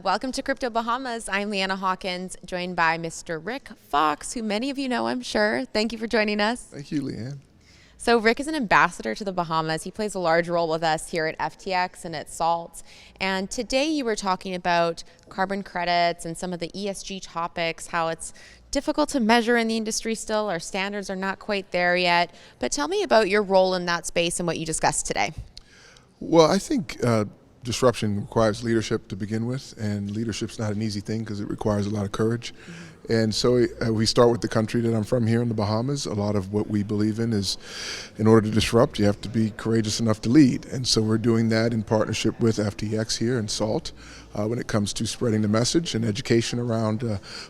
Welcome to Crypto Bahamas. I'm Leanna Haakons, joined by Mr. Rick Fox, who many of you know, I'm sure. Thank you for joining us. Thank you, Leanne. So Rick is an ambassador to the Bahamas. He plays a large role with us here at FTX and at SALT. And today you were talking about carbon credits and some of the ESG topics, how it's difficult to measure in the industry still. Our standards are not quite there yet. But tell me about your role in that space and what you discussed today. Well, I think disruption requires leadership to begin with, and leadership's not an easy thing because it requires a lot of courage. And so we start with the country that I'm from here in the Bahamas. A lot of what we believe in is, in order to disrupt, you have to be courageous enough to lead. And so we're doing that in partnership with FTX here and SALT when it comes to spreading the message and education around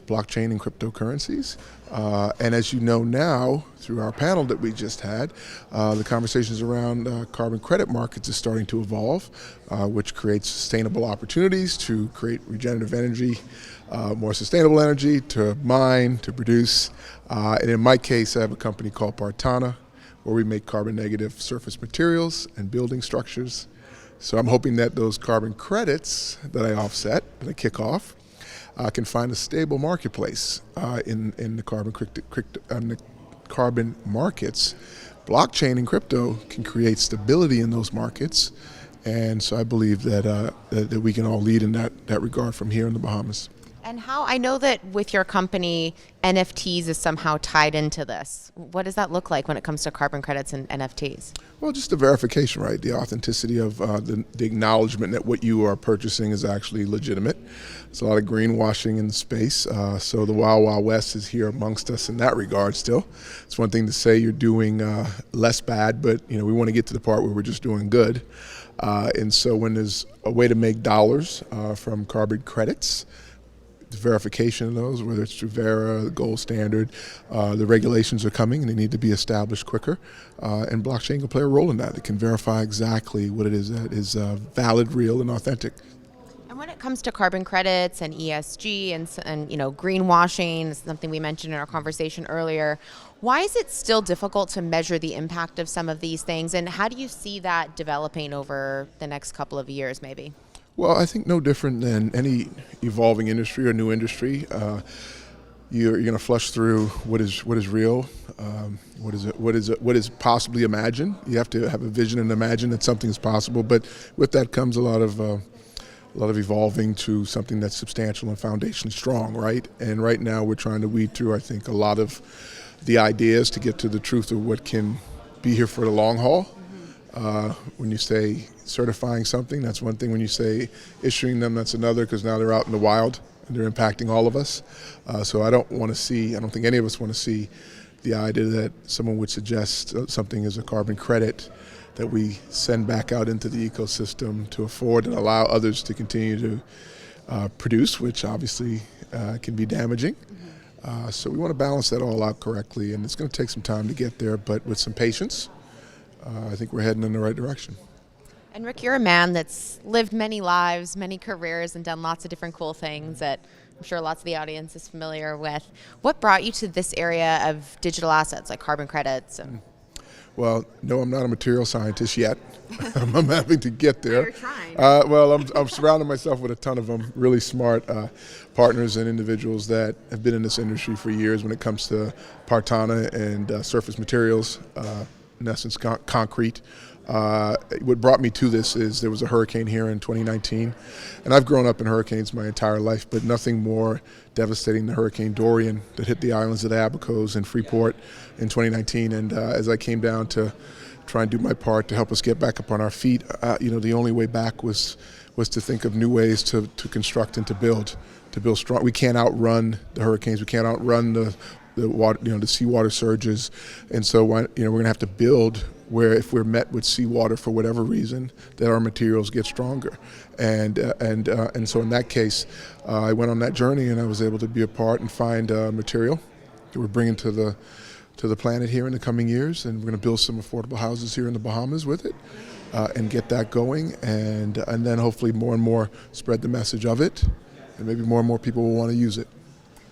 blockchain and cryptocurrencies. And as you know now, through our panel that we just had, the conversations around carbon credit markets is starting to evolve, which creates sustainable opportunities to create regenerative energy, more sustainable energy to mine, to produce. And in my case, I have a company called Partanna, where we make carbon negative surface materials and building structures. So I'm hoping that those carbon credits that I offset, that I kick off, can find a stable marketplace in the carbon markets. Blockchain and crypto can create stability in those markets. And so I believe that, that we can all lead in that regard from here in the Bahamas. And how, I know that with your company, NFTs is somehow tied into this. What does that look like when it comes to carbon credits and NFTs? Well, just the verification, right? The authenticity of the acknowledgement that what you are purchasing is actually legitimate. There's a lot of greenwashing in the space. So the Wild Wild West is here amongst us in that regard still. It's one thing to say you're doing less bad, but we want to get to the part where we're just doing good. And so when there's a way to make dollars from carbon credits, the verification of those, whether it's through Verra, the gold standard, the regulations are coming and they need to be established quicker. And blockchain can play a role in that. It can verify exactly what it is that is valid, real, and authentic. And when it comes to carbon credits and ESG and greenwashing, something we mentioned in our conversation earlier, why is it still difficult to measure the impact of some of these things? And how do you see that developing over the next couple of years maybe? Well, I think no different than any evolving industry or new industry. You're going to flush through what is real, what is possibly imagined. You have to have a vision and imagine that something is possible. But with that comes a lot of evolving to something that's substantial and foundationally strong, right? And right now we're trying to weed through, I think, a lot of the ideas to get to the truth of what can be here for the long haul. When you say certifying something, that's one thing. When you say issuing them, that's another, because now they're out in the wild and they're impacting all of us. So I don't think any of us want to see the idea that someone would suggest something as a carbon credit that we send back out into the ecosystem to afford and allow others to continue to produce, which obviously can be damaging. So we want to balance that all out correctly, and it's going to take some time to get there, but with some patience, I think we're heading in the right direction. And Rick, you're a man that's lived many lives, many careers, and done lots of different cool things that I'm sure lots of the audience is familiar with. What brought you to this area of digital assets like carbon credits? Well, no, I'm not a material scientist yet. I'm having to get there. You're trying. Well, I'm surrounding myself with a ton of them, really smart partners and individuals that have been in this industry for years when it comes to Partanna and surface materials, in essence, concrete. What brought me to this is there was a hurricane here in 2019, and I've grown up in hurricanes my entire life, but nothing more devastating than Hurricane Dorian that hit the islands of the 𝗣𝗿𝗀𝗀𝗱 and Freeport in 2019. And as I came down to try and do my part to help us get back up on our feet, the only way back was to think of new ways to construct and to build strong. We can't outrun the hurricanes. We can't outrun the water, the seawater surges, and so we're going to have to build where, if we're met with seawater for whatever reason, that our materials get stronger, and so in that case, I went on that journey, and I was able to be a part and find material that we're bringing to the planet here in the coming years, and we're going to build some affordable houses here in the Bahamas with it, and get that going, and then hopefully more and more spread the message of it, and maybe more and more people will want to use it.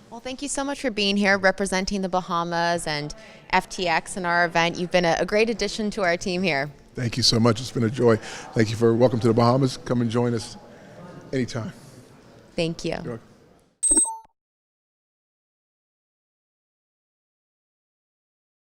Well, thank you so much for being here, representing the Bahamas and FTX in our event. You've been a great addition to our team here. Thank you so much. It's been a joy. Thank you for welcome to the Bahamas. Come and join us anytime. Thank you. You're welcome.